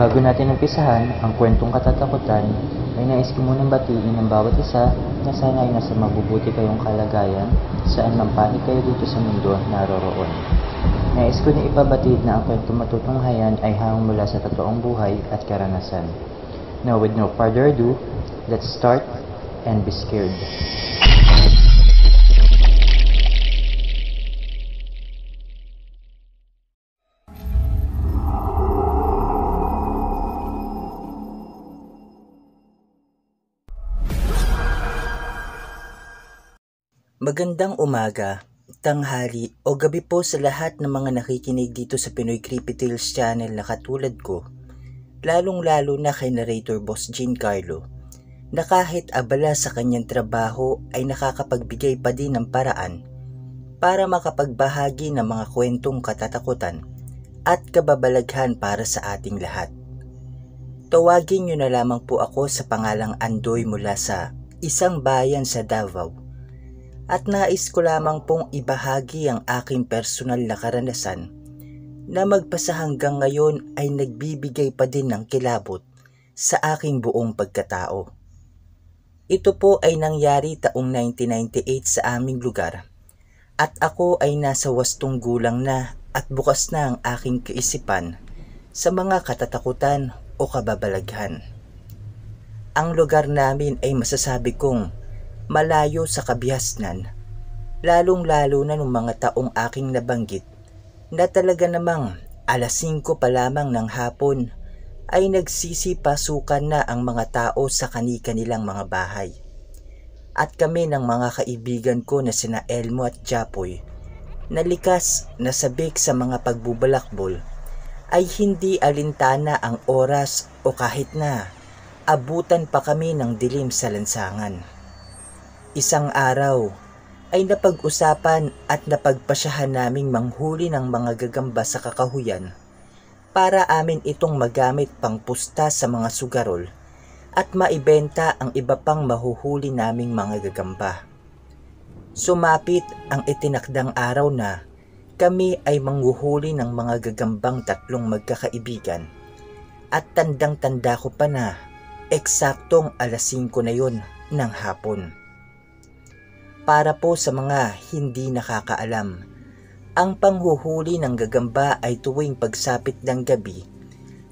Bago natin umpisahan ang kwentong katatakutan, ay nais ko munang batiin ang bawat isa na sana ay nasa mabubuti kayong kalagayan saan man panig kayo dito sa mundo naroroon. Nais ko na ipabatid na ang kwentong matutunghayan ay hanggang mula sa totoong buhay at karanasan. Now with no further ado, let's start and be scared. Magandang umaga, tanghali o gabi po sa lahat ng mga nakikinig dito sa Pinoy Creepy Tales channel na katulad ko, lalong-lalo na kay narrator Boss Giancarlo, na kahit abala sa kanyang trabaho ay nakakapagbigay pa din ng paraan para makapagbahagi ng mga kwentong katatakutan at kababalaghan para sa ating lahat. Tawagin niyo na lamang po ako sa pangalang Andoy mula sa isang bayan sa Davao. At nais ko lamang pong ibahagi ang aking personal na karanasan na magpasa hanggang ngayon ay nagbibigay pa din ng kilabot sa aking buong pagkatao. Ito po ay nangyari taong 1998 sa aming lugar at ako ay nasa 8 gulang na at bukas na ang aking kaisipan sa mga katatakutan o kababalaghan. Ang lugar namin ay masasabi kong malayo sa kabihasnan, lalong-lalo na nung mga taong aking nabanggit na talaga namang 5:00 pa lamang ng hapon ay nagsisipasukan na ang mga tao sa kani-kanilang mga bahay. At kami ng mga kaibigan ko na sina Elmo at Japoy, na likas na sabik sa mga pagbubalakbol, ay hindi alintana ang oras o kahit na abutan pa kami ng dilim sa lansangan. Isang araw ay napag-usapan at napagpasyahan naming manghuli ng mga gagamba sa kakahuyan para amin itong magamit pang pusta sa mga sugarol at maibenta ang iba pang mahuhuli naming mga gagamba. Sumapit ang itinakdang araw na kami ay manghuhuli ng mga gagambang 3 magkakaibigan at tandang-tanda ko pa na eksaktong 5:00 na yon ng hapon. Para po sa mga hindi nakakaalam, ang panghuhuli ng gagamba ay tuwing pagsapit ng gabi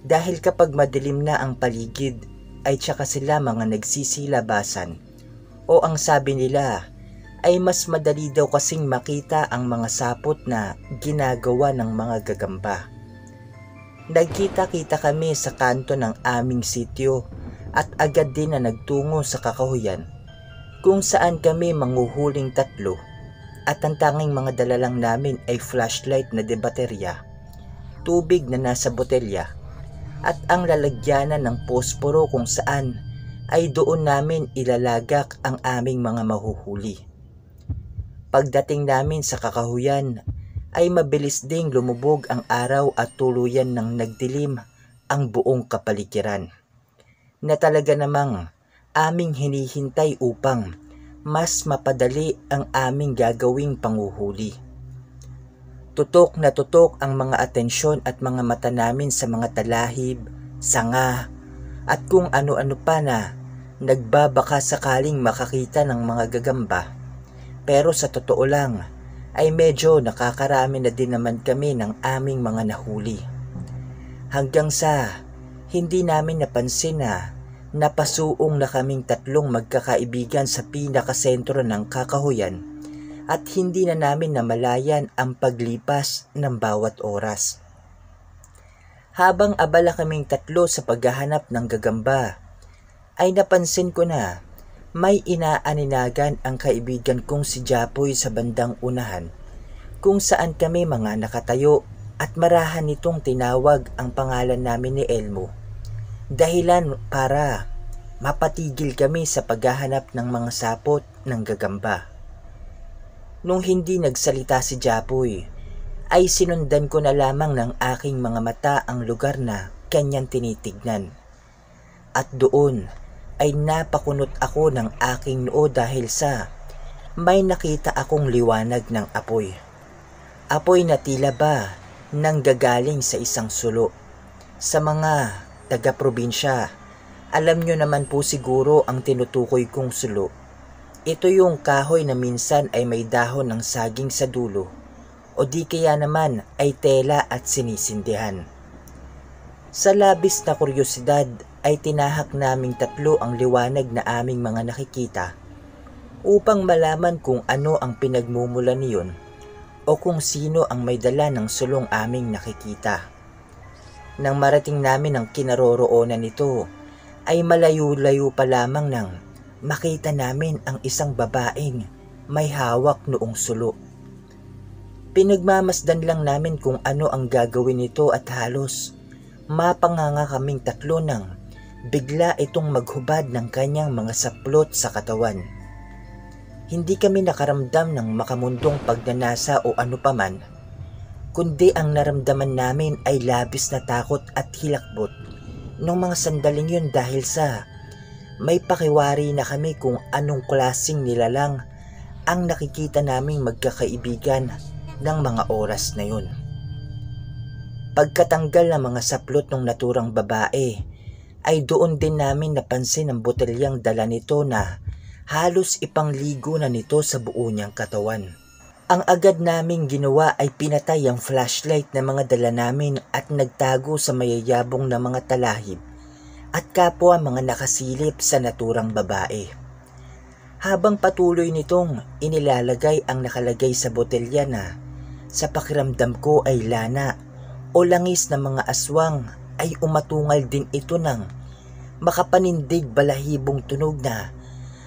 dahil kapag madilim na ang paligid ay tsaka sila mga nagsisilabasan o ang sabi nila ay mas madali daw kasing makita ang mga sapot na ginagawa ng mga gagamba. Nagkita-kita kami sa kanto ng aming sitio at agad din na nagtungo sa kakahuyan kung saan kami manghuhuling 3 at ang tanging mga dala lang namin ay flashlight na de baterya, tubig na nasa botelya at ang lalagyanan ng posporo kung saan ay doon namin ilalagak ang aming mga mahuhuli. Pagdating namin sa kakahuyan ay mabilis ding lumubog ang araw at tuluyan ng nagdilim ang buong kapaligiran na talaga namang aming hinihintay upang mas mapadali ang aming gagawing panghuhuli. Tutok na tutok ang mga atensyon at mga mata namin sa mga talahib, sanga, at kung ano-ano pa na nagbabaka sakaling makakita ng mga gagamba. Pero sa totoo lang ay medyo nakakarami na din naman kami ng aming mga nahuli. Hanggang sa hindi namin napansin na napasuong na kaming 3 magkakaibigan sa pinakasentro ng kakahuyan at hindi na namin namalayan ang paglipas ng bawat oras. Habang abala kaming 3 sa paghahanap ng gagamba, ay napansin ko na may inaaninagan ang kaibigan kong si Japoy sa bandang unahan kung saan kami mga nakatayo at marahan nitong tinawag ang pangalan namin ni Elmo. Dahilan para mapatigil kami sa paghahanap ng mga sapot ng gagamba. Nung hindi nagsalita si Japoy, ay sinundan ko na lamang ng aking mga mata ang lugar na kanyang tinitignan. At doon ay napakunot ako ng aking noo dahil sa may nakita akong liwanag ng apoy. Apoy na tila ba nanggagaling sa isang sulo. Sa mga taga-probinsya. Alam nyo naman po siguro ang tinutukoy kong sulo. Ito yung kahoy na minsan ay may dahon ng saging sa dulo o di kaya naman ay tela at sinisindihan. Sa labis na kuryosidad ay tinahak naming tatlo ang liwanag na aming mga nakikita upang malaman kung ano ang pinagmumulan niyon o kung sino ang may dala ng sulong aming nakikita. Nang marating namin ang kinaroroonan nito ay malayo-layo pa lamang nang makita namin ang isang babaeng may hawak noong sulo. Pinagmamasdan lang namin kung ano ang gagawin nito at halos mapanganga kaming tatlo nang bigla itong maghubad ng kanyang mga saplot sa katawan. Hindi kami nakaramdam ng makamundong pagnanasa o ano paman, kundi ang naramdaman namin ay labis na takot at hilakbot nung mga sandaling yun dahil sa may pakiwari na kami kung anong klaseng nilalang ang nakikita naming magkakaibigan ng mga oras na yun. Pagkatanggal ng mga saplot ng naturang babae, ay doon din namin napansin ang botelyang dala nito na halos ipangligo na nito sa buo niyang katawan. Ang agad naming ginawa ay pinatay ang flashlight na mga dala namin at nagtago sa mayayabong na mga talahib at kapwa mga nakasilip sa naturang babae. Habang patuloy nitong inilalagay ang nakalagay sa botelya na sa pakiramdam ko ay lana o langis ng mga aswang, ay umatungal din ito ng makapanindig balahibong tunog na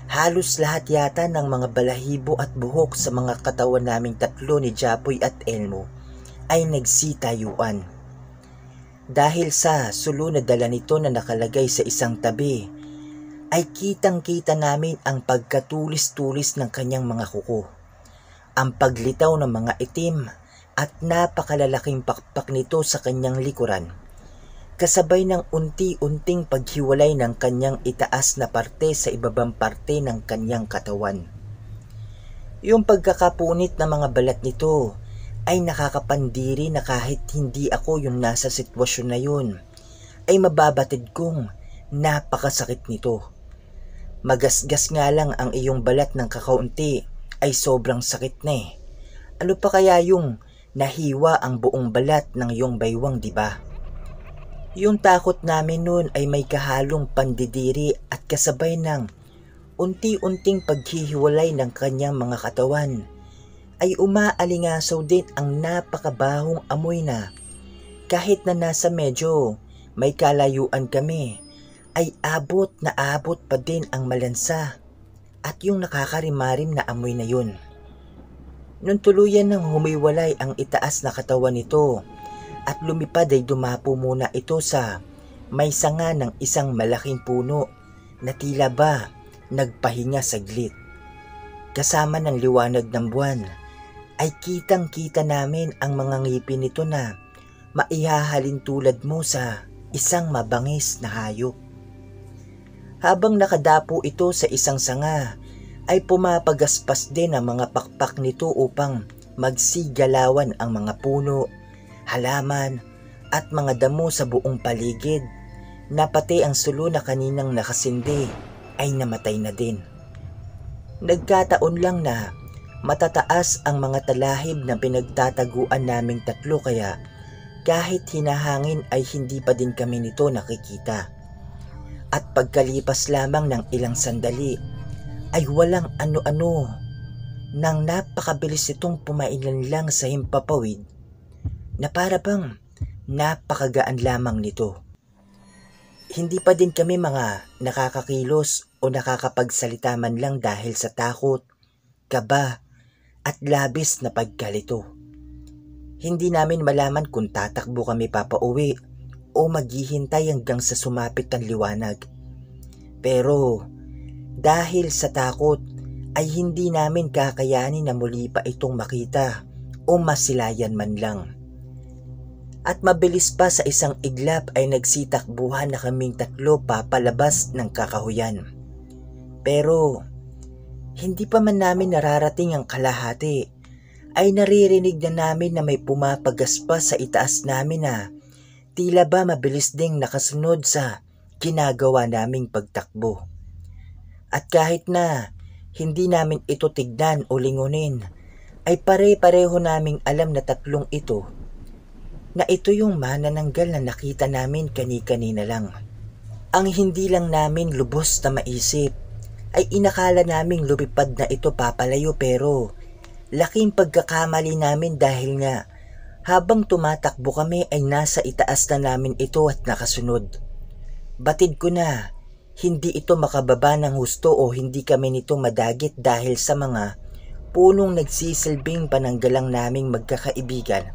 halos lahat yata ng mga balahibo at buhok sa mga katawan naming tatlo ni Japoy at Elmo ay nagsitayuan. Dahil sa sulo na dala nito na nakalagay sa isang tabi, ay kitang-kita namin ang pagkatulis-tulis ng kanyang mga kuko, ang paglitaw ng mga itim at napakalalaking pakpak nito sa kanyang likuran, kasabay ng unti-unting paghiwalay ng kanyang itaas na parte sa ibabang parte ng kanyang katawan. Yung pagkakapunit ng mga balat nito ay nakakapandiri na kahit hindi ako yung nasa sitwasyon na yun, ay mababatid kong napakasakit nito. Magasgas nga lang ang iyong balat ng kakaunti ay sobrang sakit na eh. Ano pa kaya yung nahiwa ang buong balat ng iyong baywang, diba? Yung takot namin noon ay may kahalong pandidiri at kasabay ng unti-unting paghihiwalay ng kanyang mga katawan ay umaalingasaw din ang napakabahong amoy na kahit na nasa medyo may kalayuan kami ay abot na abot pa din ang malansa at yung nakakarimarim na amoy na yun. Nung tuluyan nang humiwalay ang itaas na katawan nito at lumipad ay dumapo muna ito sa may sanga ng isang malaking puno na tila ba nagpahinga saglit. Kasama ng liwanag ng buwan ay kitang-kita namin ang mga ngipin nito na maihahalin tulad mo sa isang mabangis na hayop. Habang nakadapo ito sa isang sanga ay pumapagaspas din ang mga pakpak nito upang magsigalawan ang mga puno, halaman at mga damo sa buong paligid na pati ang sulo na kaninang nakasindi ay namatay na din. Nagkataon lang na matataas ang mga talahib na pinagtataguan naming tatlo kaya kahit hinahangin ay hindi pa din kami nito nakikita. At pagkalipas lamang ng ilang sandali ay walang ano-ano nang napakabilis itong pumailan lang sa himpapawid na para bang napakagaan lamang nito. Hindi pa din kami mga nakakakilos o nakakapagsalita man lang dahil sa takot, kaba at labis na pagkalito. Hindi namin malaman kung tatakbo kami papauwi o maghihintay hanggang sa sumapit ang liwanag. Pero dahil sa takot ay hindi namin kakayanin na muli pa itong makita o masilayan man lang. At mabilis pa sa isang iglap ay nagsitakbuhan na kaming tatlo papalabas ng kakahuyan. Pero hindi pa man namin nararating ang kalahati ay naririnig na namin na may pumapagaspas sa itaas namin na tila ba mabilis ding nakasunod sa ginagawa naming pagtakbo. At kahit na hindi namin ito tignan o lingunin, ay pare-pareho naming alam na tatlong ito na ito yung manananggal na nakita namin kani-kanina lang. Ang hindi lang namin lubos na maisip ay inakala naming lumipad na ito papalayo, pero laking pagkakamali namin dahil nga habang tumatakbo kami ay nasa itaas na namin ito at nakasunod. Batid ko na hindi ito makababa ng husto o hindi kami nito madagit dahil sa mga punong nagsisilbing pananggalang naming magkakaibigan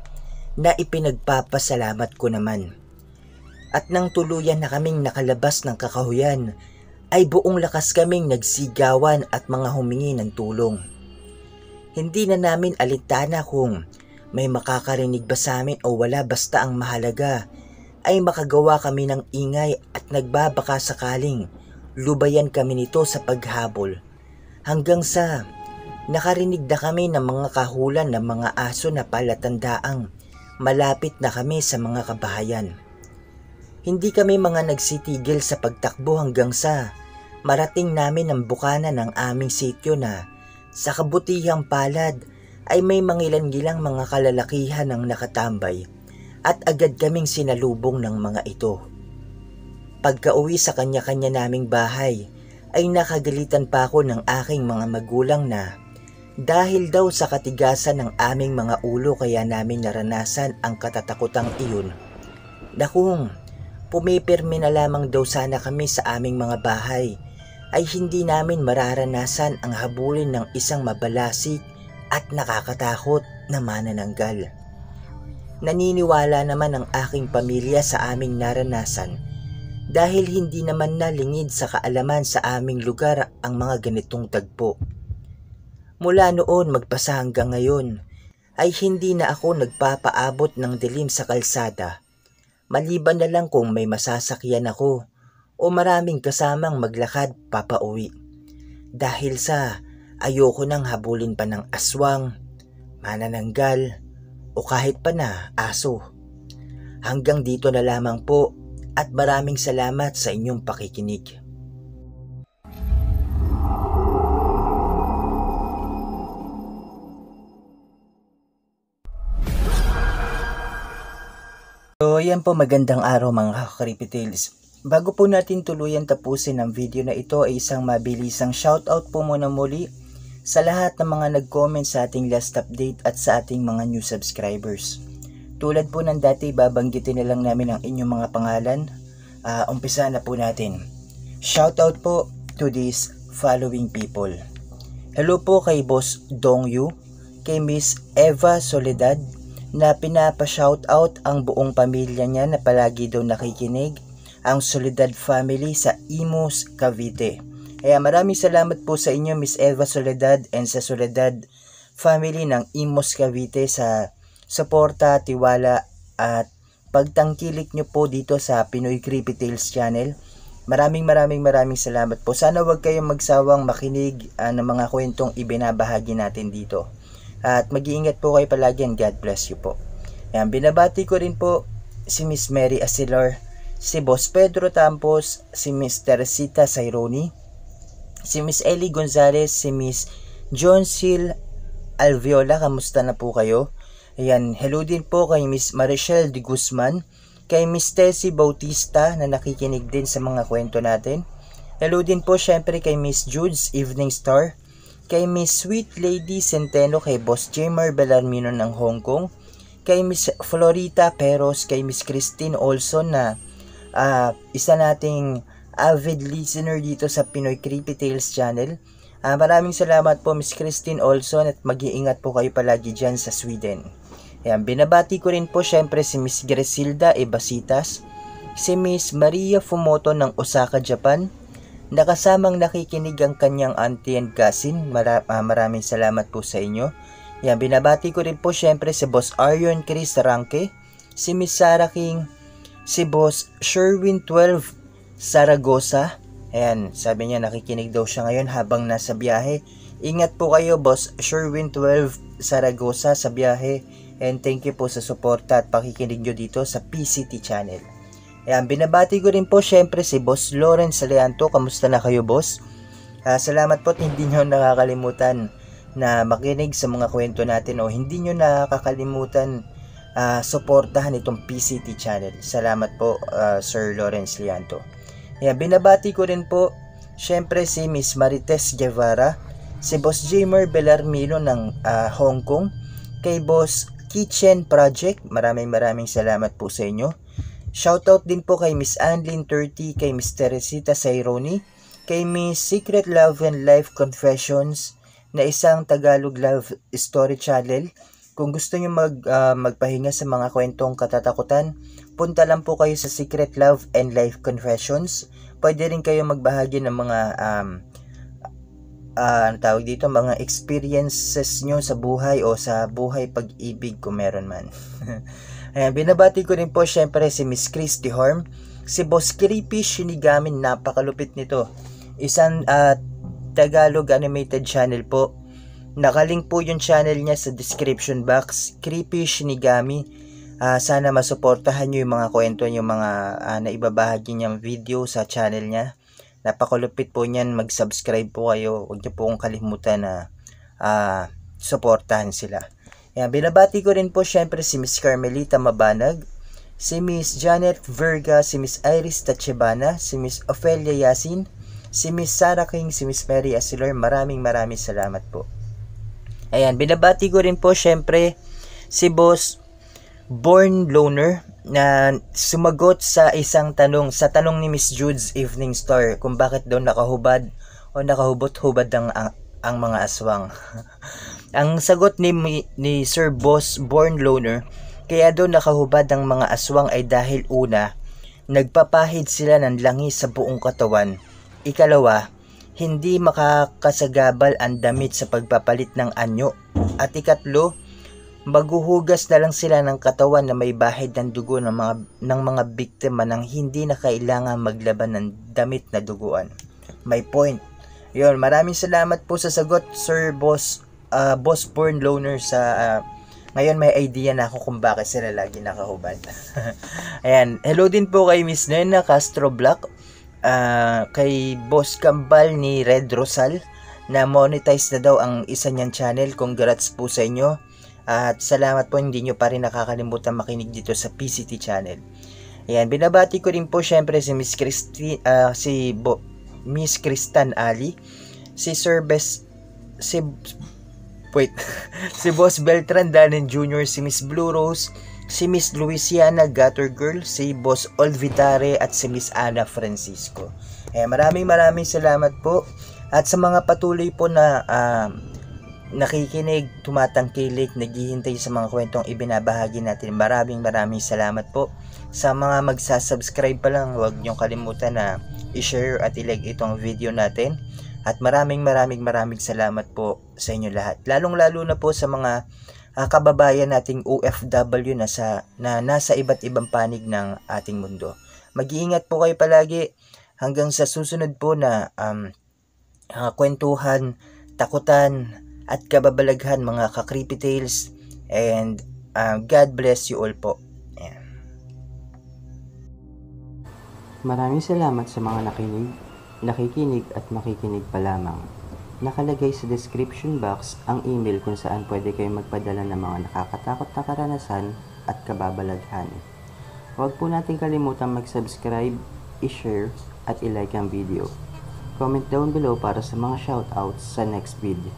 na ipinagpapasalamat ko naman. At nang tuluyan na kaming nakalabas ng kakahuyan, ay buong lakas kaming nagsigawan at mga humingi ng tulong. Hindi na namin alintana kung may makakarinig ba sa amin o wala, basta ang mahalaga ay makagawa kami ng ingay at nagbabaka sakaling lubayan kami nito sa paghabol. Hanggang sa nakarinig na kami ng mga kahulan ng mga aso na palatandaang malapit na kami sa mga kabahayan. Hindi kami mga nagsitigil sa pagtakbo hanggang sa marating namin ang bukana ng aming sityo na sa kabutihang palad ay may mangilan-gilang mga kalalakihan ang nakatambay at agad kaming sinalubong ng mga ito. Pagka-uwi sa kanya-kanya naming bahay ay nakagalitan pa ako ng aking mga magulang na dahil daw sa katigasan ng aming mga ulo kaya namin naranasan ang katatakutang iyon, na kung pumipirmi na lamang daw sana kami sa aming mga bahay ay hindi namin mararanasan ang habulin ng isang mabalasik at nakakatakot na manananggal. Naniniwala naman ang aking pamilya sa aming naranasan dahil hindi naman nalingid sa kaalaman sa aming lugar ang mga ganitong tagpo. Mula noon magpasa hanggang ngayon ay hindi na ako nagpapaabot ng dilim sa kalsada, maliban na lang kung may masasakyan ako o maraming kasamang maglakad papauwi. Dahil sa ayoko nang habulin pa ng aswang, manananggal o kahit pa na aso. Hanggang dito na lamang po at maraming salamat sa inyong pakikinig. So yan po, magandang araw mga ka-Creepy Tales. Bago po natin tuluyan tapusin ang video na ito ay isang mabilisang shoutout po muna muli sa lahat ng mga nag-comment sa ating last update at sa ating mga new subscribers. Tulad po ng dati, babanggitin na lang namin ang inyong mga pangalan. Umpisa na po natin. Shoutout po to these following people. Hello po kay Boss Dong Yu, kay Miss Eva Soledad na pinapa-shoutout ang buong pamilya niya na palagi daw nakikinig, ang Soledad family sa Imus, Cavite. Kaya maraming salamat po sa inyo Miss Eva Soledad and sa Soledad family ng Imus, Cavite sa suporta, tiwala at pagtangkilik nyo po dito sa Pinoy Creepy Tales channel. Maraming salamat po. Sana wag kayong magsawang makinig ng mga kwentong ibinabahagi natin dito. At mag-iingat po kayo palagi and God bless you po. Yan, binabati ko rin po si Miss Mary Asilar, si Boss Pedro Tampos, si Miss Teresita Saironi, si Miss Ellie Gonzalez, si Miss John Sil Alviola. Kamusta na po kayo? Ayan, hello din po kay Miss Marichelle de Guzman, kay Miss Tessie Bautista na nakikinig din sa mga kwento natin. Hello din po syempre kay Miss Jude's Evening Star, kay Miss Sweet Lady Centeno, kay Boss Jamer Bellarmino ng Hong Kong, kay Miss Florita Peros, kay Miss Christine Olson na isa nating avid listener dito sa Pinoy Creepy Tales channel. Maraming salamat po Miss Christine Olson at mag-iingat po kayo palagi dyan sa Sweden. Ayan, binabati ko rin po syempre si Miss Gresilda Ebasitas, si Miss Maria Fumoto ng Osaka, Japan, nakasamang nakikinig ang kanyang auntie and cousin. Maraming salamat po sa inyo. Yan, binabati ko rin po syempre si Boss Arion Chris Ranke, si Miss Sarah King, si Boss Sherwin 12 Saragosa. Ayan, sabi niya nakikinig daw siya ngayon habang nasa biyahe. Ingat po kayo Boss Sherwin 12 Saragosa sa biyahe. And thank you po sa suporta at pakikinig nyo dito sa PCT channel. Ayan, binabati ko rin po syempre si Boss Lawrence Leanto. Kamusta na kayo, boss? Salamat po at hindi nyo nakakalimutan na makinig sa mga kwento natin o hindi nyo nakakalimutan suportahan itong PCT channel. Salamat po, Sir Lawrence Leanto. Ayan, binabati ko rin po syempre si Miss Marites Guevara, si Boss Jamer Belarmino ng Hong Kong, kay Boss Kitchen Project, maraming salamat po sa inyo. Shoutout din po kay Miss Anlin 30, kay Miss Teresita Saironi, kay Miss Secret Love and Life Confessions na isang Tagalog love story channel. Kung gusto nyo magpahinga sa mga kwentong katatakutan, punta lang po kayo sa Secret Love and Life Confessions. Pwede rin kayo magbahagi ng mga mga experiences nyo sa buhay o sa buhay pag-ibig kung meron man. Ayan, binabati ko rin po syempre si Miss Christy Horm, si Boss Creepy Shinigami, napakalupit nito. Isang Tagalog animated channel po. Nakalink po yung channel niya sa description box, Creepy Shinigami. Sana masuportahan nyo yung mga kwento, yung mga naibabahagi niyang video sa channel niya. Napakalupit po niyan, mag-subscribe po kayo. Huwag niyo po kong kalimutan na suportahan sila. Ayan, binabati ko rin po syempre si Miss Carmelita Mabanag, si Miss Janet Verga, si Miss Iris Tachibana, si Miss Ophelia Yasin, si Miss Sarah King, si Miss Mary Asilar. Maraming salamat po. Ayan, binabati ko rin po syempre si Boss Born Loner na sumagot sa isang tanong, sa tanong ni Miss Jude's Evening Star, kung bakit daw nakahubad o nakahubot-hubad ang mga aswang. Ang sagot ni Sir Boss Born Loner, kaya daw nakahubad ang mga aswang ay dahil una, nagpapahid sila ng langis sa buong katawan. Ikalawa, hindi makakasagabal ang damit sa pagpapalit ng anyo. At ikatlo, maghuhugas na lang sila ng katawan na may bahid ng dugo ng mga biktima nang hindi na kailangan maglaban ng damit na duguan. May point. Yun, maraming salamat po sa sagot, Sir Boss Born Loner. Ngayon may idea na ako kung bakit sila lagi nakahubad. Ayan, hello din po kay Miss Nena Castro Black, kay Boss Kambal ni Red Rosal na monetize na daw ang isa niyang channel. Congrats po sa inyo. At salamat po, hindi nyo pa rin nakakalimutan makinig dito sa PCT channel. Ayan, binabati ko rin po syempre si Miss Miss Kristan Ali, si si Boss Beltran Danen Jr., si Miss Blue Rose, si Miss Louisiana Gutter Girl, si Boss Olvidare at si Miss Ana Francisco. Ayan, maraming salamat po. At sa mga patuloy po na nakikinig, tumatangkilik, naghihintay sa mga kwentong ibinabahagi natin, maraming salamat po. Sa mga magsasubscribe pa lang, huwag niyong kalimutan na i-share at i-like itong video natin. At maraming salamat po sa inyo lahat, lalong-lalo na po sa mga kababayan nating OFW na nasa iba't ibang panig ng ating mundo. Mag-iingat po kayo palagi hanggang sa susunod po na kwentuhan, takutan at kababalaghan, mga ka-creepy tales, and God bless you all po. Ayan. Maraming salamat sa mga nakikinig at makikinig pa lamang. Nakalagay sa description box ang email kung saan pwede kayong magpadala ng mga nakakatakot na karanasan at kababalaghan. Huwag po natin kalimutan mag-subscribe, i-share at i-like ang video. Comment down below para sa mga shoutouts sa next video.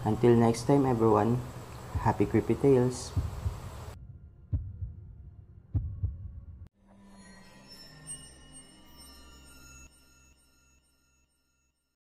Until next time everyone, happy creepy tales!